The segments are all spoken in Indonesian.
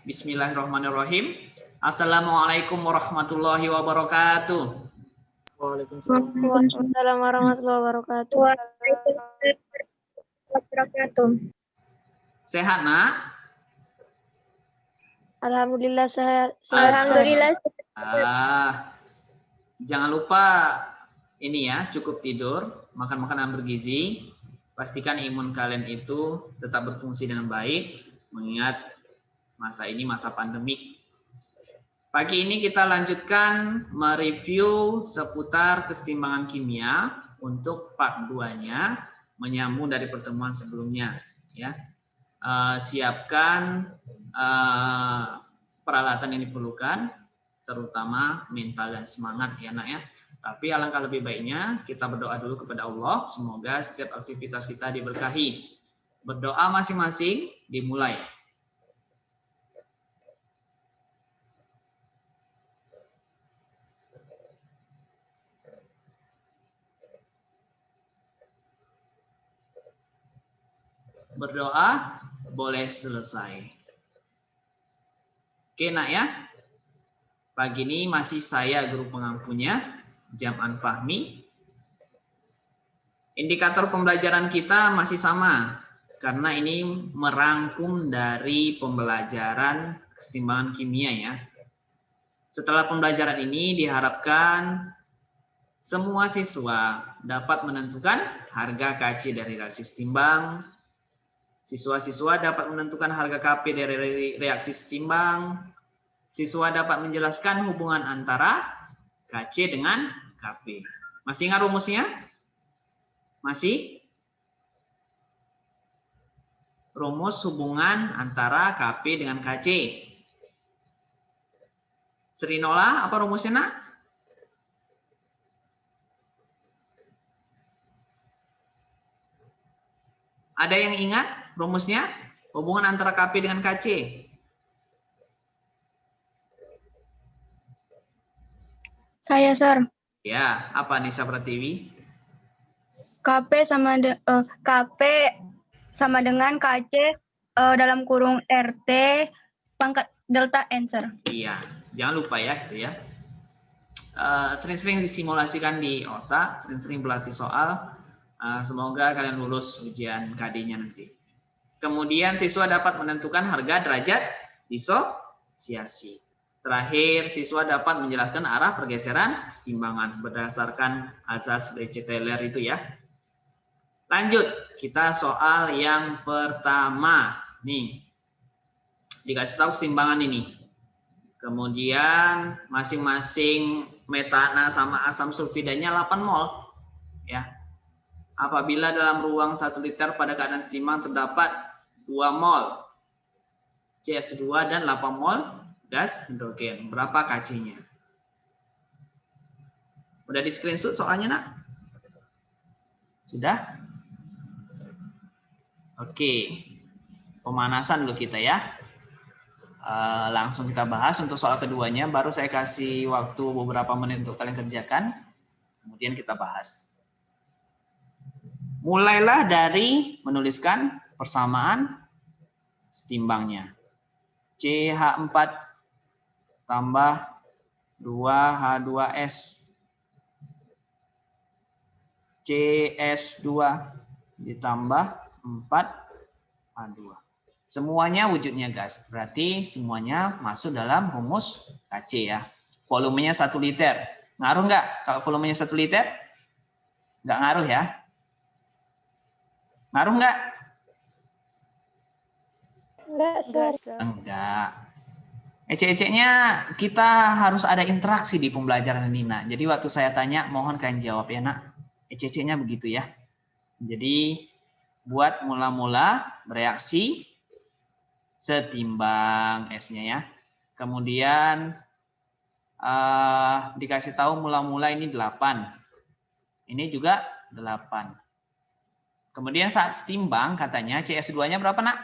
Bismillahirrahmanirrahim. Assalamualaikum warahmatullahi wabarakatuh. Waalaikumsalam warahmatullahi wabarakatuh. Sehat, Nak? Alhamdulillah sehat. Alhamdulillah. Jangan lupa ini ya, cukup tidur, makan makanan bergizi. Pastikan imun kalian itu tetap berfungsi dengan baik, mengingat masa ini masa pandemik. Pagi ini kita lanjutkan mereview seputar kesetimbangan kimia untuk part 2-nya, menyambung dari pertemuan sebelumnya. Ya, siapkan peralatan yang diperlukan, terutama mental dan semangat ya Nak ya. Tapi alangkah lebih baiknya kita berdoa dulu kepada Allah, semoga setiap aktivitas kita diberkahi. Berdoa masing-masing dimulai. Berdoa boleh selesai. Oke Nak ya. Pagi ini masih saya guru pengampunya, Jam'an Fahmi. Indikator pembelajaran kita masih sama, karena ini merangkum dari pembelajaran kesetimbangan kimia ya. Setelah pembelajaran ini diharapkan semua siswa dapat menentukan harga KC dari reaksi setimbang. Siswa-siswa dapat menentukan harga KP dari reaksi setimbang. Siswa dapat menjelaskan hubungan antara KC dengan KP. Masih ingat rumusnya? Masih? Rumus hubungan antara KP dengan KC. Srinola, apa rumusnya Nak? Ada yang ingat rumusnya? Hubungan antara KP dengan KC. Saya, Sir. Ya, apa Nisa Pratiwi? KP sama dengan KC dalam kurung RT pangkat delta N, Sir. Iya, jangan lupa ya itu ya. Sering-sering disimulasikan di otak, sering-sering berlatih soal. Semoga kalian lulus ujian KD-nya nanti. Kemudian siswa dapat menentukan harga derajat disosiasi. Terakhir, siswa dapat menjelaskan arah pergeseran kesetimbangan berdasarkan azas Brece-Taylor itu ya. Lanjut, kita soal yang pertama. Nih, dikasih tahu kesetimbangan ini. Kemudian masing-masing metana sama asam sulfidanya 8 mol. Ya. Apabila dalam ruang 1 liter pada keadaan setimbang terdapat 2 mol CS2 dan 8 mol gas hidrogen. Berapa KC-nya? Udah di screenshot soalnya Nak? Sudah? Oke. Pemanasan dulu kita ya. Langsung kita bahas untuk soal keduanya. Baru saya kasih waktu beberapa menit untuk kalian kerjakan. Kemudian kita bahas. Mulailah dari menuliskan persamaan setimbangnya. CH4 tambah 2H2S. CS2 ditambah 4H2. Semuanya wujudnya gas. Berarti semuanya masuk dalam rumus KC ya. Volumenya 1 liter. Ngaruh nggak kalau volumenya 1 liter? Nggak ngaruh ya. Ngaruh nggak? Enggak, Sir. Enggak. Ece-ecenya kita harus ada interaksi di pembelajaran ini, Nak. Jadi waktu saya tanya, mohon kalian jawab ya, Nak. Ece-ecenya begitu ya. Jadi buat mula-mula bereaksi setimbang S-nya ya. Kemudian dikasih tahu mula-mula ini 8. Ini juga 8. Kemudian saat setimbang katanya CS2-nya berapa, Nak?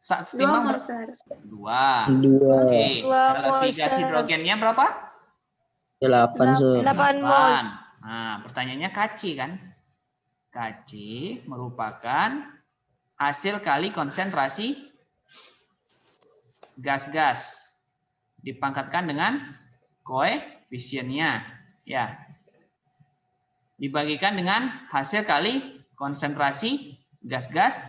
Saat setimbang 2. Oke. Kalau si gas hidrogennya berapa? 8, Sir. 8 mol. Nah, pertanyaannya KC kan? Kc merupakan hasil kali konsentrasi gas-gas dipangkatkan dengan koefisiennya, ya. Dibagikan dengan hasil kali konsentrasi gas-gas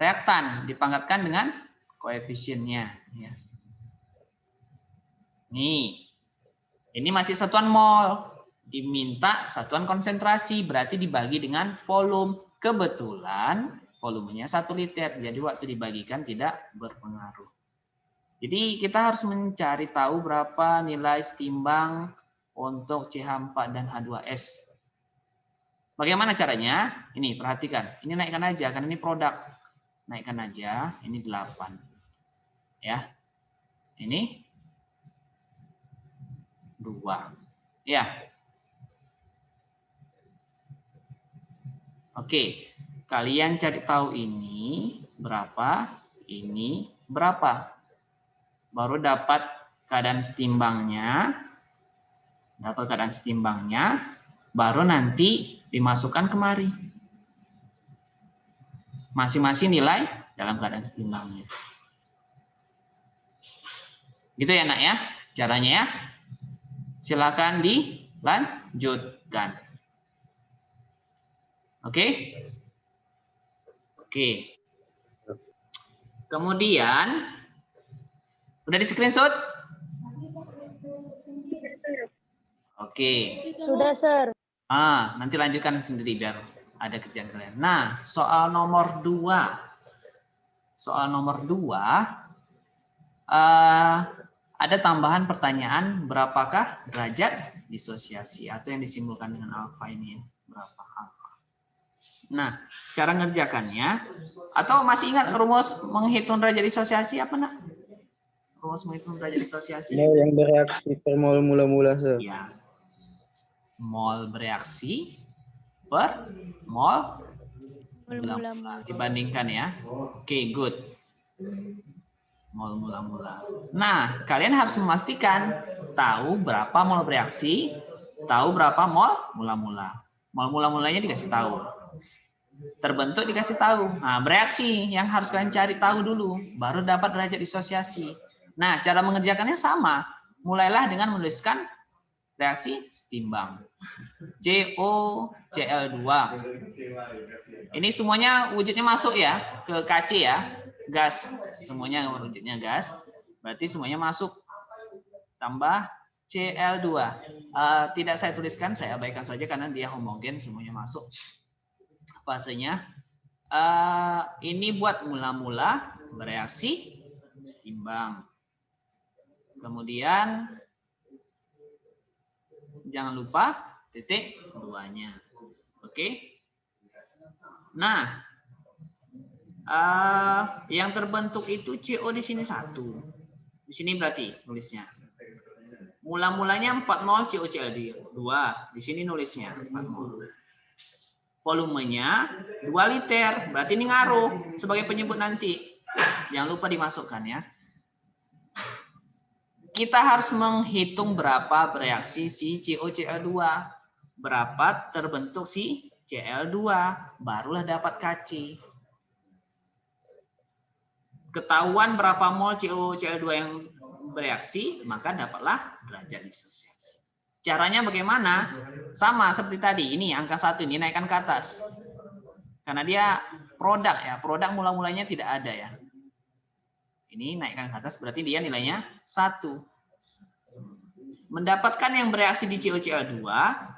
reaktan dipangkatkan dengan koefisiennya, ya. Nih, ini masih satuan mol, diminta satuan konsentrasi, berarti dibagi dengan volume. Kebetulan volumenya 1 liter, jadi waktu dibagikan tidak berpengaruh. Jadi kita harus mencari tahu berapa nilai setimbang untuk CH4 dan H2S. Bagaimana caranya? Ini perhatikan, ini naikkan aja karena ini produk. Naikkan aja, ini 8. Ya. Ini 2. Ya. Oke, kalian cari tahu ini berapa, ini berapa. Baru dapat keadaan setimbangnya. Dapat keadaan setimbangnya, baru nanti dimasukkan kemari. Masing-masing nilai dalam keadaan setimbangnya. Gitu ya, Nak ya, caranya ya. Silakan dilanjutkan. Oke? Oke. Kemudian udah di screenshot? Oke. Sudah, Sir. Nanti lanjutkan sendiri biar ada kerjaan kalian. Nah, soal nomor 2. Soal nomor 2 ada tambahan pertanyaan, berapakah derajat disosiasi atau yang disimpulkan dengan alfa ini ya, berapa alfa. Nah, cara ngerjakannya, atau masih ingat rumus menghitung derajat disosiasi apa, Nak? Rumus menghitung derajat disosiasi? Mol yang bereaksi per mol mula-mula, Sir. Ya. Mol bereaksi per mol mula-mula. Dibandingkan ya. Oke, good. Mol mula-mula. Nah, kalian harus memastikan tahu berapa mol bereaksi, tahu berapa mol mula-mula. Mol mula-mulanya dikasih tahu. Terbentuk dikasih tahu. Nah, bereaksi yang harus kalian cari tahu dulu, baru dapat derajat disosiasi. Nah, cara mengerjakannya sama. Mulailah dengan menuliskan reaksi setimbang. COCl2. Ini semuanya wujudnya masuk ya ke Kc ya. Gas. Semuanya wujudnya gas. Berarti semuanya masuk. Tambah Cl2. Tidak saya tuliskan, saya abaikan saja karena dia homogen, semuanya masuk. Fasenya. Ini buat mula-mula bereaksi setimbang. Kemudian jangan lupa titik 2-nya. Oke. Nah, yang terbentuk itu CO di sini 1. Di sini berarti nulisnya. Mula-mulanya 4 mol COCl2. Di sini nulisnya 4 mol. Volumenya 2 liter. Berarti ini ngaruh sebagai penyebut nanti. Jangan lupa dimasukkan ya. Kita harus menghitung berapa bereaksi si COCl2. Berapa terbentuk si Cl2. Barulah dapat Kc. Ketahuan berapa mol COCl2 yang bereaksi, maka dapatlah derajat disosiasi. Caranya bagaimana? Sama seperti tadi. Ini angka 1 ini naikkan ke atas. Karena dia produk ya. Produk mula-mulanya tidak ada ya. Ini naikkan ke atas berarti dia nilainya 1. Mendapatkan yang bereaksi di COCl2,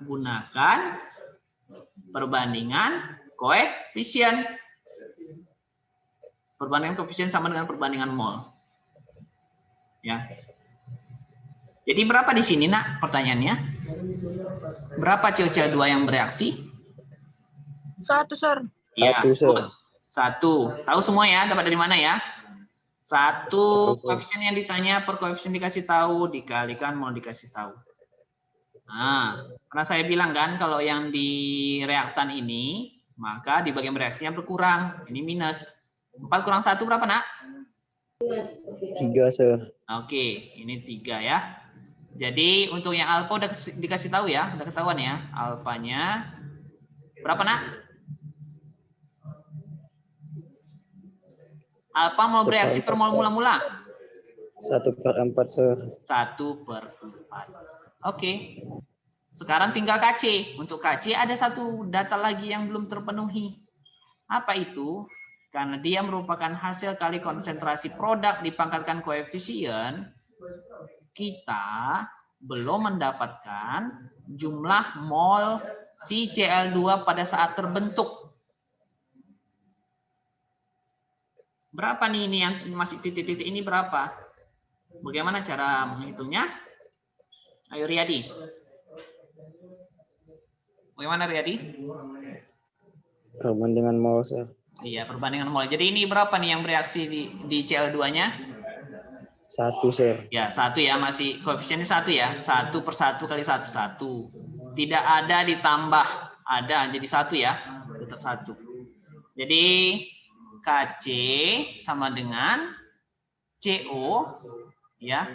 gunakan perbandingan koefisien. Perbandingan koefisien sama dengan perbandingan mol. Ya. Jadi berapa di sini, Nak? Pertanyaannya. Berapa COCl2 yang bereaksi? 1, Sir. Ya, 1, Sir. 1. Tahu semua ya, dapat dari mana ya? 1 koefisien yang ditanya per koefisien dikasih tahu, dikalikan mol dikasih tahu. Nah, karena saya bilang kan kalau yang di reaktan ini, maka di bagian bereaksinya berkurang. Ini minus. 4 kurang 1 berapa, Nak? 3, Sir. Oke, ini 3 ya. Jadi untuk yang alfa udah dikasih tahu ya, udah ketahuan ya. Alfanya Berapa, Nak? Apa mau bereaksi per mol mula-mula? 1/4, Sir. 1/4. Oke. Sekarang tinggal KC. Untuk KC ada satu data lagi yang belum terpenuhi. Apa itu? Karena dia merupakan hasil kali konsentrasi produk dipangkatkan koefisien, kita belum mendapatkan jumlah mol si Cl2 pada saat terbentuk. Berapa nih ini yang masih titik-titik ini berapa? Bagaimana cara menghitungnya? Ayo Riyadi. Bagaimana Riyadi? Perbandingan mol, Sir. Iya, perbandingan mol. Jadi ini berapa nih yang bereaksi di Cl2-nya? 1, Sir. Ya, 1 ya, masih koefisiennya 1 ya. 1/1 kali 1, 1. Tidak ada ditambah, ada jadi 1 ya. Tetap 1. Jadi KC sama dengan CO ya.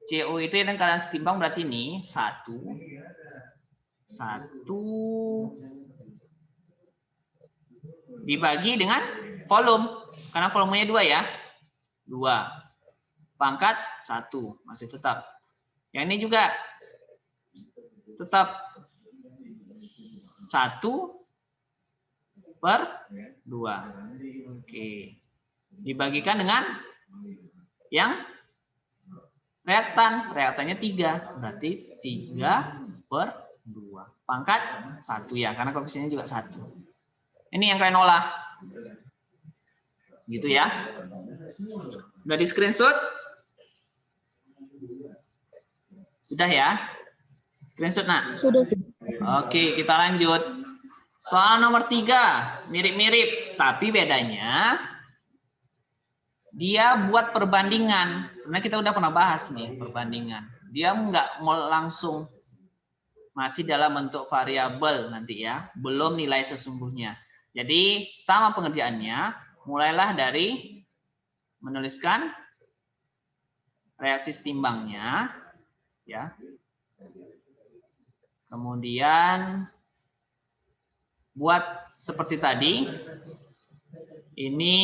CO itu yang keadaan setimbang berarti ini 1 dibagi dengan volume, karena volumenya 2 ya. 2 pangkat 1 masih tetap. Yang ini juga tetap 1/2. Oke. Dibagikan dengan yang reaktan. Reaktannya 3. Berarti 3/2. Pangkat 1 ya, karena koefisiennya juga 1. Ini yang kalian olah. Gitu ya. Udah di screenshot? Sudah ya? Screenshot, Nak? Sudah. Oke, kita lanjut. Soal nomor 3. Mirip-mirip, tapi bedanya dia buat perbandingan. Sebenarnya kita udah pernah bahas nih perbandingan. Dia nggak mau langsung, masih dalam bentuk variabel nanti ya. Belum nilai sesungguhnya. Jadi sama pengerjaannya, mulailah dari menuliskan reaksi setimbangnya, ya. Kemudian buat seperti tadi, ini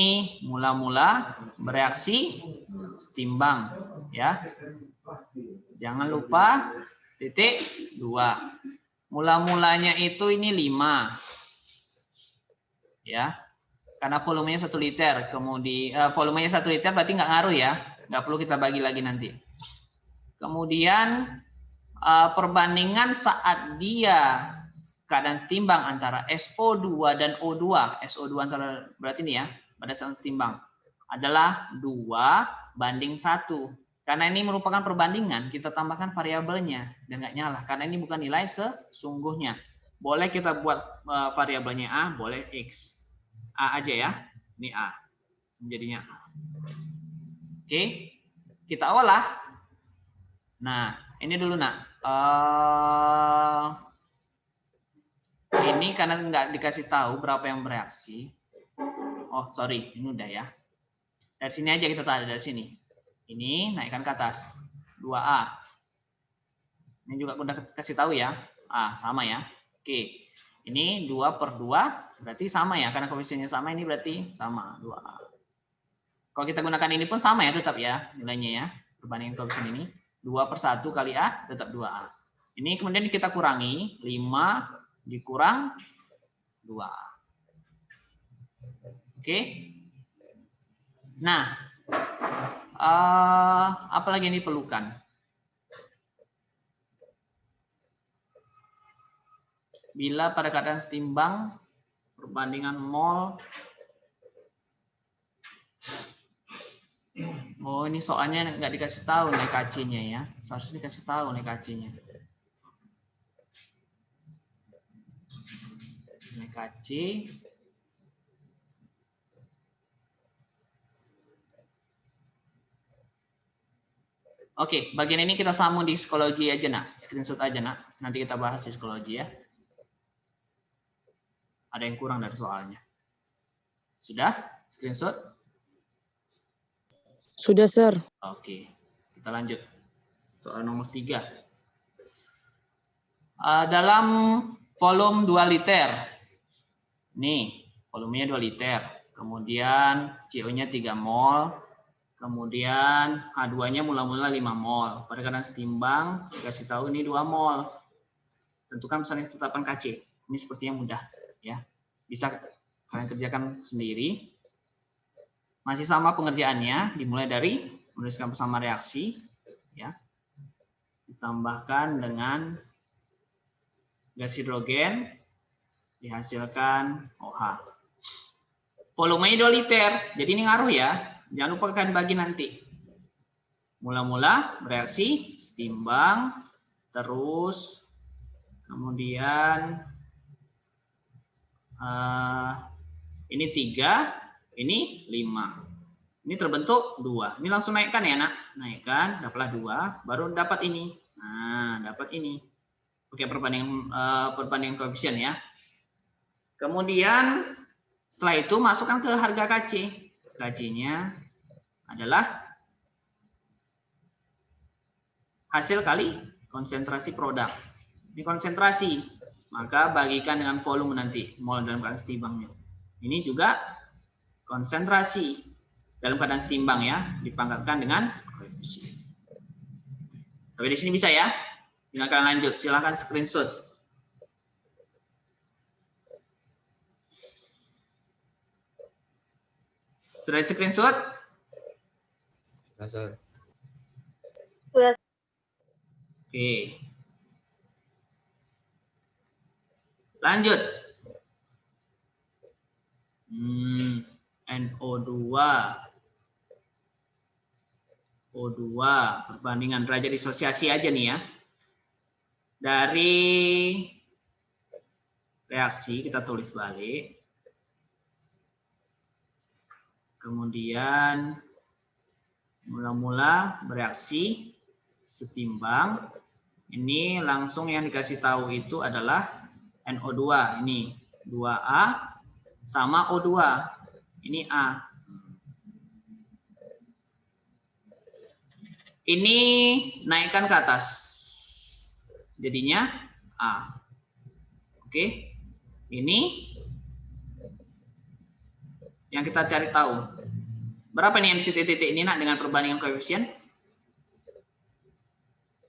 mula-mula bereaksi setimbang, ya. Jangan lupa titik 2. Mula-mulanya itu ini 5. Ya, karena volumenya 1 liter, kemudian volumenya 1 liter berarti nggak ngaruh ya, nggak perlu kita bagi lagi nanti. Kemudian perbandingan saat dia keadaan setimbang antara SO2 dan O2, SO2 antara berarti ini ya, pada saat setimbang adalah 2/1. Karena ini merupakan perbandingan, kita tambahkan variabelnya dan nggak nyala, karena ini bukan nilai sesungguhnya. Boleh kita buat variabelnya A, boleh X. A aja ya, ini A, jadinya A. Oke, kita olah. Nah, ini dulu Nak. Ini karena nggak dikasih tahu berapa yang bereaksi. Oh, sorry, ini udah ya. Dari sini aja kita tahu, dari sini. Ini naikkan ke atas, 2A. Ini juga udah kasih tahu ya, A sama ya. Oke, ini 2/2. Berarti sama ya, karena koefisiennya sama, ini berarti sama 2A. Kalau kita gunakan ini pun sama ya, tetap ya nilainya ya. Perbandingan koefisien ini 2/1 kali A tetap 2A. Ini kemudian kita kurangi, 5 dikurang 2A. Oke. Nah, apa lagi yang diperlukan? Bila pada keadaan setimbang perbandingan mol. Oh, ini soalnya nggak dikasih tahu nih KC-nya ya. Seharusnya dikasih tahu nih KC-nya. Ini KC. Oke, bagian ini kita sambung di psikologi aja, Nak. Screenshot aja, Nak. Nanti kita bahas di psikologi ya. Ada yang kurang dari soalnya. Sudah? Screenshot? Sudah, Sir. Oke, kita lanjut. Soal nomor 3. Dalam volume 2 liter, Nih, volumenya 2 liter. Kemudian CO-nya 3 mol. Kemudian H2-nya mula-mula 5 mol. Pada keadaan setimbang, dikasih tahu ini 2 mol. Tentukan pesan ketetapan Kc. Ini sepertinya mudah, ya. Bisa kalian kerjakan sendiri. Masih sama pengerjaannya, dimulai dari menuliskan persama reaksi, ya. Ditambahkan dengan gas hidrogen, dihasilkan OH. Volumenya 2 liter, jadi ini ngaruh ya. Jangan lupa kalian bagi nanti. Mula-mula bereaksi, setimbang, terus kemudian ini 3, ini 5. Ini terbentuk 2. Ini langsung naikkan ya, nak. Naikkan, dapatlah 2, baru dapat ini. Nah, dapat ini. Oke, perbandingan koefisien ya. Kemudian setelah itu masukkan ke harga Kc. Kc-nya adalah hasil kali konsentrasi produk. Ini konsentrasi, maka bagikan dengan volume nanti, mol dalam keadaan setimbangnya. Ini juga konsentrasi dalam keadaan setimbang ya, dipangkatkan dengan koefisien. Tapi di sini bisa ya. Silakan lanjut, silakan screenshot. Sudah di screenshot? Sudah. Oke. Lanjut. NO2. O2, perbandingan derajat disosiasi aja nih ya. Dari reaksi kita tulis balik. Kemudian mula-mula bereaksi setimbang. Ini langsung yang dikasih tahu itu adalah NO2. Ini 2A sama O2. Ini A. Ini naikkan ke atas. Jadinya A. Oke. Ini yang kita cari tahu. Berapa nih yang titik-titik ini nak dengan perbandingan koefisien?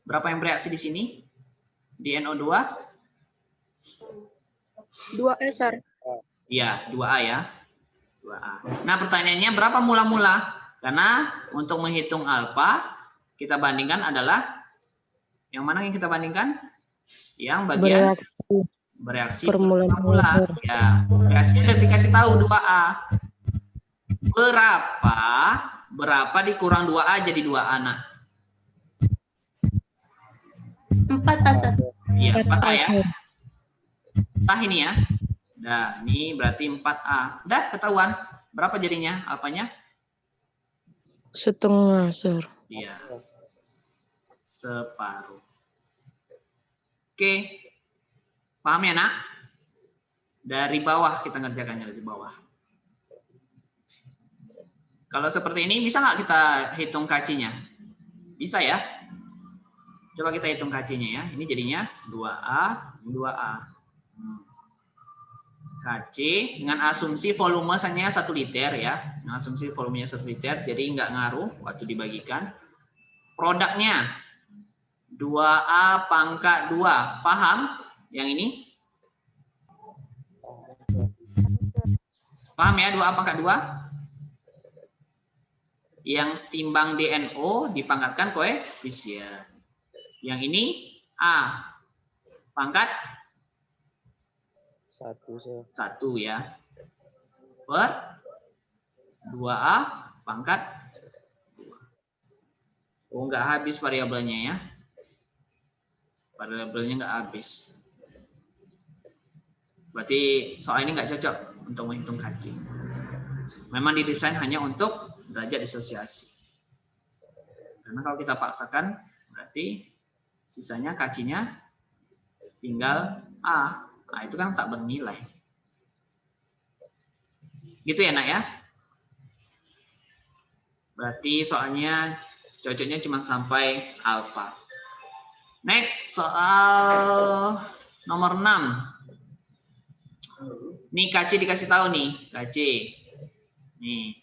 Berapa yang bereaksi di sini? Di NO2? 2 Sir. Iya, 2A ya. 2A. Nah, pertanyaannya berapa mula-mula? Karena untuk menghitung alfa, kita bandingkan adalah yang mana yang kita bandingkan? Yang bagian bereaksi mula-mula. Ya, bereaksinya udah dikasih tahu 2A. Berapa dikurang 2A jadi 2A, nak? 4 Sir. Iya, 4A ya. Sah ini ya. Nah, ini berarti 4A. Udah ketahuan. Berapa jadinya alfanya? Setengah, Sir. Iya. Separuh. Oke. Paham ya, nak? Dari bawah kita ngerjakannya dari bawah. Kalau seperti ini bisa nggak kita hitung Kc-nya? Bisa ya. Coba kita hitung Kc-nya ya. Ini jadinya 2A, 2A. Kc dengan asumsi volumenya 1 liter ya. Dengan asumsi volumenya 1 liter, jadi nggak ngaruh waktu dibagikan. Produknya 2A pangkat 2. Paham yang ini? Paham ya 2A pangkat 2? Yang setimbang DNO dipangkatkan koefisien. Yang ini A pangkat 1, Sir. 1 ya. Per 2A pangkat 2. Oh, nggak habis variabelnya ya. Variabelnya nggak habis. Berarti soal ini nggak cocok untuk menghitung Kc. Memang didesain hanya untuk derajat disosiasi. Karena kalau kita paksakan, berarti sisanya Kc-nya tinggal A. Nah, itu kan tak bernilai. Gitu ya, nak ya? Berarti soalnya cocoknya cuma sampai alfa. Next, soal nomor 6. Nih KC dikasih tahu nih, KC. Nih.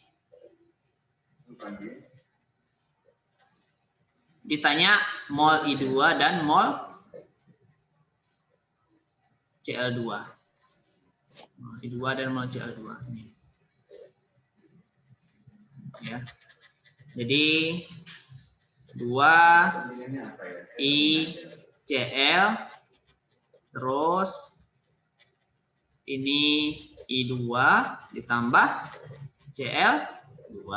Ditanya mol I2 dan mol Cl2. Mol I2 dan mol Cl2. Nih. Ya. Jadi 2 ICl terus ini I2 ditambah Cl2.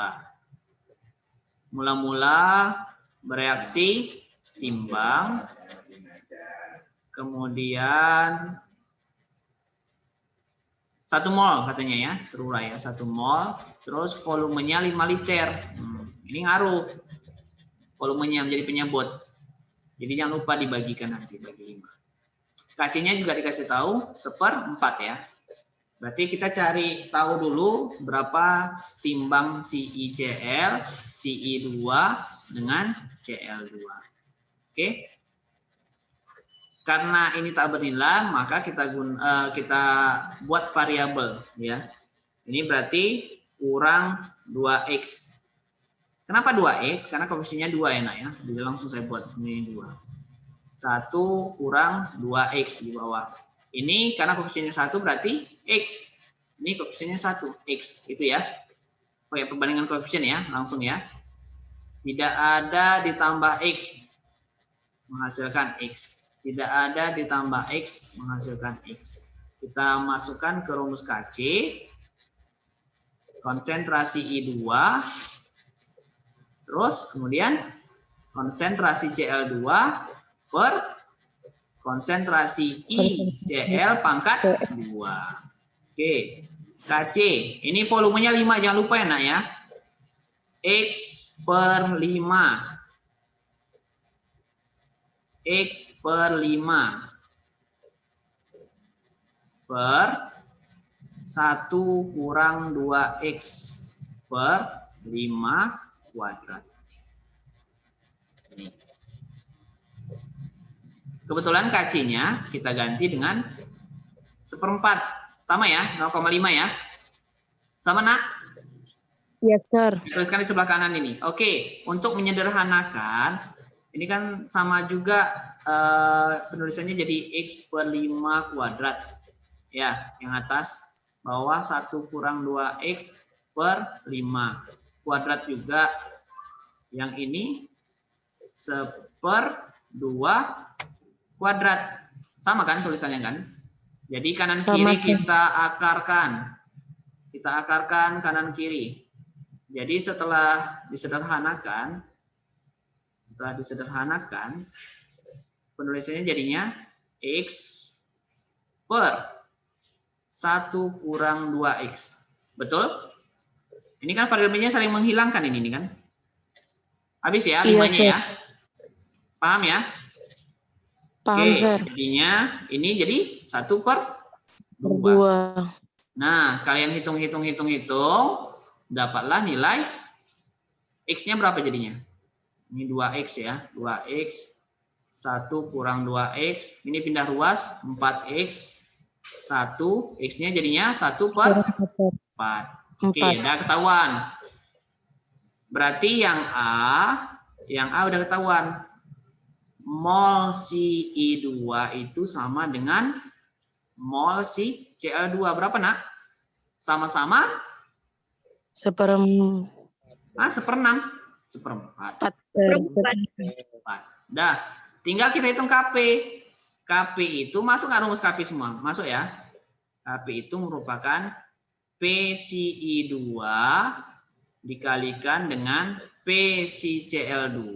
Mula-mula bereaksi setimbang, kemudian 1 mol katanya ya, terurai ya, 1 mol, terus volumenya 5 liter. Ini ngaruh volumenya menjadi penyebut. Jadi jangan lupa dibagikan nanti bagi 5. KC-nya juga dikasih tahu 1/4 ya. Berarti kita cari tahu dulu berapa setimbang CiCl, Ci2 dengan Cl2. Oke. Karena ini tak bernilai, maka kita buat variabel ya. Ini berarti kurang 2x. Kenapa 2x? Karena koefisiennya 2 enak ya. Jadi langsung saya buat ini 2. 1 kurang 2x di bawah. Ini karena koefisiennya 1 berarti x. Ini koefisiennya 1, x itu ya. Oke, perbandingan koefisien ya, langsung ya. Tidak ada ditambah x menghasilkan x. Tidak ada ditambah x menghasilkan x. Kita masukkan ke rumus KC. Konsentrasi I2 terus kemudian konsentrasi Cl2 per konsentrasi ICl pangkat 2. Oke, KC. Ini volumenya 5, jangan lupa ya nak ya. X per 5. X per 5 per 1 kurang 2x per 5 kuadrat. Ini. Kebetulan KC-nya kita ganti dengan 1/4. Sama ya, 0,5 ya. Sama nak? Yes, sir. Tuliskan di sebelah kanan ini. Oke, untuk menyederhanakan, ini kan sama juga penulisannya jadi X per 5 kuadrat. Ya, yang atas. Bawah 1 kurang 2X per 5. Kuadrat juga. Yang ini 1/2 kuadrat. Sama kan tulisannya kan? Jadi kanan kiri kita akarkan. Kita akarkan kanan kiri. Jadi setelah disederhanakan, penulisannya jadinya X per 1 kurang 2X. Betul? Ini kan variabelnya saling menghilangkan ini kan? Habis ya, 5-nya ya. Paham ya? Paham, Oke, sir. jadinya ini jadi 1/2. 2. Nah, kalian hitung, dapatlah nilai X-nya berapa jadinya? Ini 2X ya, 2X, 1 kurang 2X, ini pindah ruas, 4X, 1, X-nya jadinya 1/4. Oke, udah ketahuan. Berarti yang A udah ketahuan. Mol Ci2 itu sama dengan mol Cl2. Berapa nak? Sama-sama? 1/6. 1/4. Dah, tinggal kita hitung KP. KP itu masuk nggak rumus KP semua? Masuk ya. KP itu merupakan PCI2 dikalikan dengan PCCl2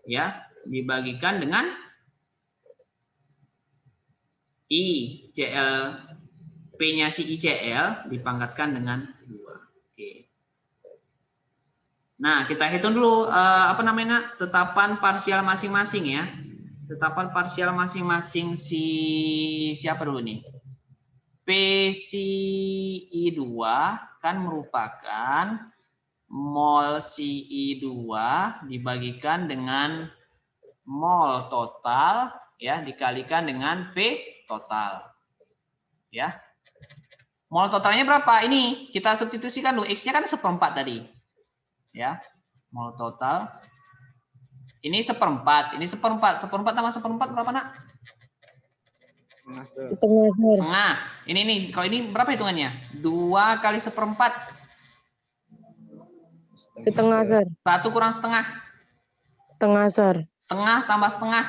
ya, dibagikan dengan ICl, P-nya CiCl dipangkatkan dengan 2. Oke. Nah, kita hitung dulu tetapan parsial masing-masing ya. Tetapan parsial masing-masing siapa dulu nih? PCI2 kan merupakan mol Ci2 dibagikan dengan mol total ya, dikalikan dengan P total. Ya. Mol totalnya berapa? Ini kita substitusikan dulu. X-nya kan 1/4 tadi. Ya. Mol total. Ini 1/4. Ini 1/4. 1/4 tambah 1/4 berapa, Nak? Setengah, Sir. Setengah, Sir. Setengah. Ini nih. Kalau ini berapa hitungannya? 2 kali 1/4. Setengah, Sir. 1 kurang setengah. Setengah, Sir. Setengah tambah setengah.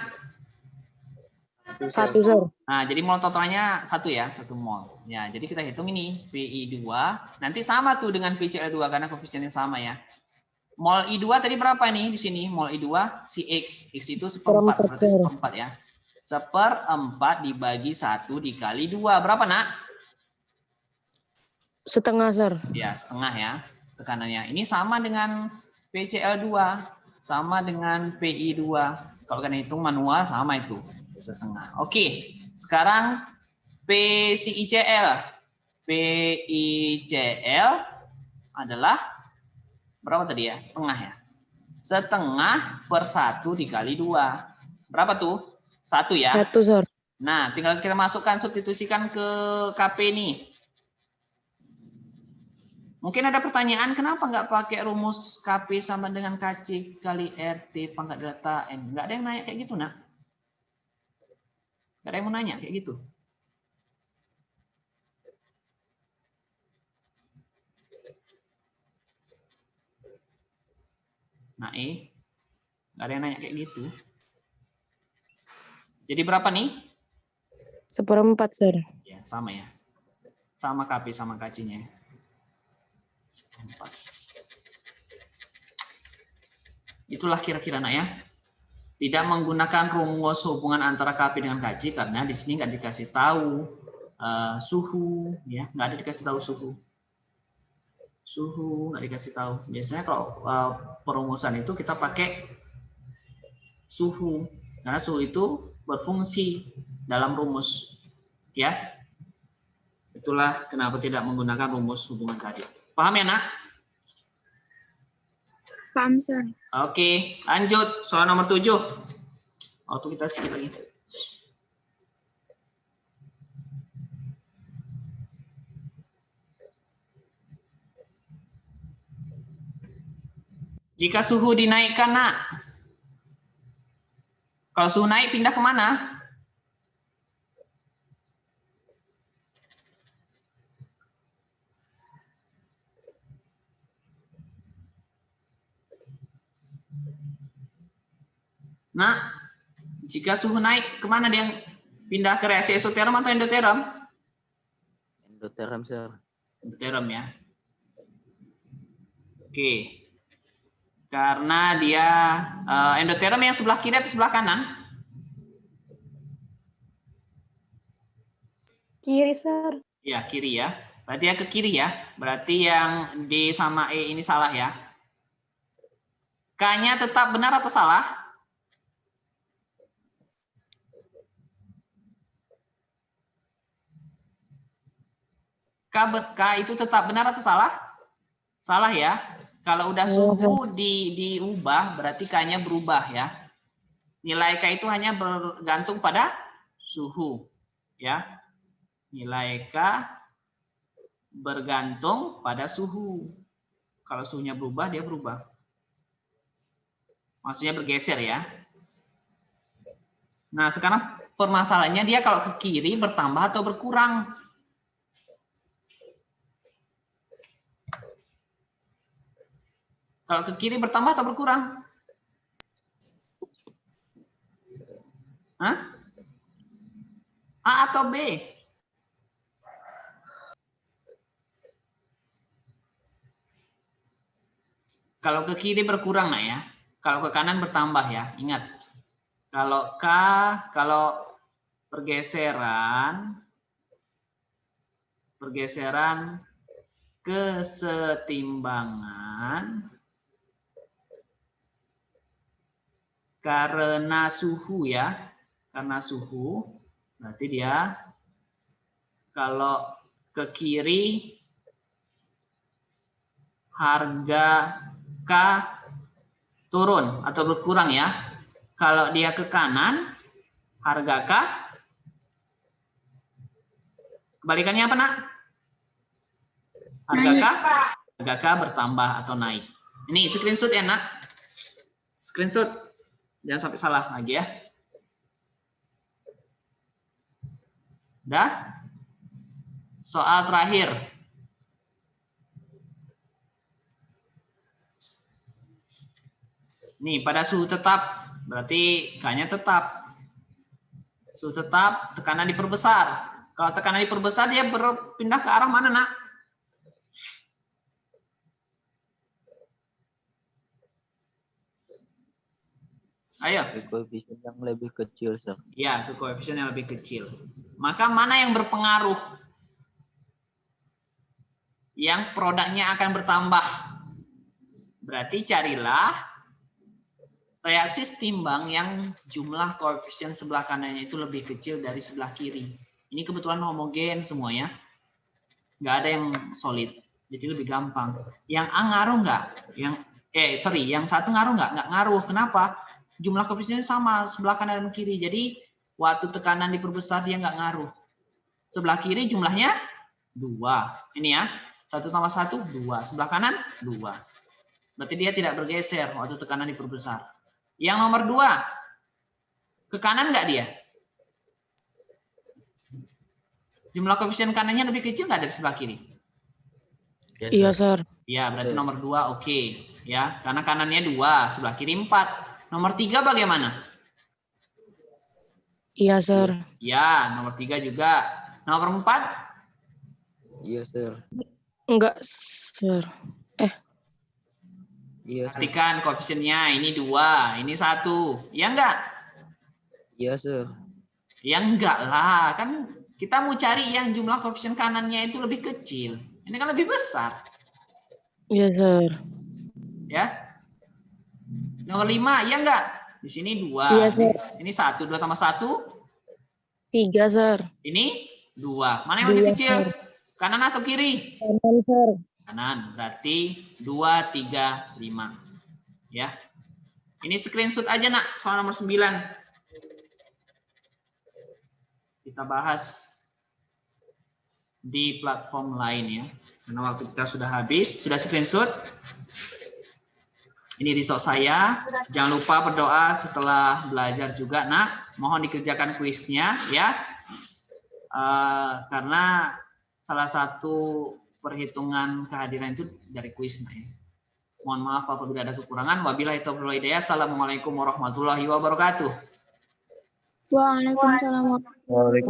1, Sir. Nah, jadi mol totalnya 1 ya, 1 mol. Ya, jadi kita hitung ini PI2. Nanti sama tuh dengan PCl2 karena koefisiennya sama ya. Mol I2 tadi berapa nih di sini? Mol I2 si X. X itu 1/4, berarti 1/4 ya. 1/4 dibagi 1 dikali 2. Berapa, Nak? Setengah, Sir. Ya, setengah ya tekanannya. Ini sama dengan PCl2, sama dengan PI2. Kalau kalian hitung manual sama itu, setengah. Oke, sekarang PCl. PICl adalah berapa tadi ya? Setengah ya. Setengah per 1 dikali 2. Berapa tuh? 1 ya. 1, Sir. Nah, tinggal kita masukkan, substitusikan ke KP nih. Mungkin ada pertanyaan, kenapa nggak pakai rumus KP sama dengan KC kali RT pangkat delta N? Nggak ada yang nanya kayak gitu, Nak. Nggak ada yang mau nanya kayak gitu. Nah, nggak ada yang nanya kayak gitu. Jadi berapa nih? 1/4, Sir. Ya, sama ya. Sama KP sama KC-nya. 1/4. Itulah kira-kira, Nak ya. Tidak menggunakan rumus hubungan antara KP dengan KC karena di sini nggak dikasih tahu suhu, ya, nggak ada dikasih tahu suhu. Suhu nggak dikasih tahu. Biasanya kalau perumusan itu kita pakai suhu karena suhu itu berfungsi dalam rumus, ya. Itulah kenapa tidak menggunakan rumus hubungan tadi. Paham ya, Nak? Paham, Sir. Oke, lanjut soal nomor 7. Waktu kita sedikit lagi. Jika suhu dinaikkan, Nak. Kalau suhu naik, pindah kemana? Nah, jika suhu naik, kemana dia pindah, ke reaksi eksoterm atau endoterm? Endoterm, Sir. Endoterm ya. Oke. Karena dia endoterm yang sebelah kiri atau sebelah kanan? Kiri, Sir. Ya, kiri ya. Berarti yang ke kiri ya. Berarti yang D sama E ini salah ya. K-nya tetap benar atau salah? K itu tetap benar atau salah? Salah ya. Kalau udah suhu diubah, berarti K-nya berubah ya. Nilai K itu hanya bergantung pada suhu, ya. Nilai K bergantung pada suhu. Kalau suhunya berubah, dia berubah. Maksudnya bergeser ya. Nah, sekarang permasalahannya dia kalau ke kiri bertambah atau berkurang. Kalau ke kiri bertambah atau berkurang? Hah? A atau B? Kalau ke kiri berkurang, Nak ya. Kalau ke kanan bertambah ya. Ingat. Kalau kalau pergeseran kesetimbangan karena suhu ya, karena suhu, berarti dia kalau ke kiri harga K turun atau berkurang ya. Kalau dia ke kanan, harga K kebalikannya apa, Nak? Harga K bertambah atau naik. Ini screenshot ya, Nak. Screenshot. Jangan sampai salah lagi ya. Udah? Soal terakhir. Nih, pada suhu tetap, berarti K-nya tetap. Suhu tetap, tekanan diperbesar. Kalau tekanan diperbesar, dia berpindah ke arah mana, Nak? Ayo. Ke koefisien yang lebih kecil, Sir. Ya, ke koefisien yang lebih kecil. Maka mana yang berpengaruh? Yang produknya akan bertambah. Berarti carilah reaksi setimbang yang jumlah koefisien sebelah kanannya itu lebih kecil dari sebelah kiri. Ini kebetulan homogen semuanya. Nggak ada yang solid. Jadi lebih gampang. Yang A ngaruh nggak? Yang satu ngaruh nggak? Nggak ngaruh. Kenapa? Jumlah koefisiennya sama sebelah kanan dan kiri. Jadi waktu tekanan diperbesar dia nggak ngaruh. Sebelah kiri jumlahnya 2. Ini ya. 1 tambah 1, 2. Sebelah kanan, 2. Berarti dia tidak bergeser waktu tekanan diperbesar. Yang nomor 2. Ke kanan nggak dia? Jumlah koefisien kanannya lebih kecil nggak dari sebelah kiri? Iya, Sir. Ya, berarti nomor 2 oke. Ya, karena kanannya 2, sebelah kiri 4. Nomor 3 bagaimana? Iya, Sir. Ya, nomor 3 juga. Nomor 4? Iya, Sir. Enggak, Sir. Iya, Sir. Perhatikan koefisiennya, ini 2, ini 1. Ya enggak? Iya, Sir. Ya enggak lah, kan kita mau cari yang jumlah koefisien kanannya itu lebih kecil. Ini kan lebih besar. Iya, Sir. Ya. Nomor 5, ya enggak? Di sini 2. Iya, Sir. Ini 1, 2 tambah 1. 3, Sir. Ini 2. Mana yang lebih 2, kecil? Sir. Kanan atau kiri? Kanan, Sir. Kanan. Berarti 2, 3, 5. Ya. Ini screenshot aja, Nak. Soal nomor 9. Kita bahas di platform lain ya. Karena waktu kita sudah habis. Sudah screenshot? Ini result saya. Jangan lupa berdoa setelah belajar juga, Nak. Mohon dikerjakan kuisnya ya. Karena salah satu perhitungan kehadiran itu dari kuis, Nak, ya. Mohon maaf apabila ada kekurangan. Wabillahi taufiq wal hidayah. Assalamualaikum warahmatullahi wabarakatuh. Waalaikumsalam.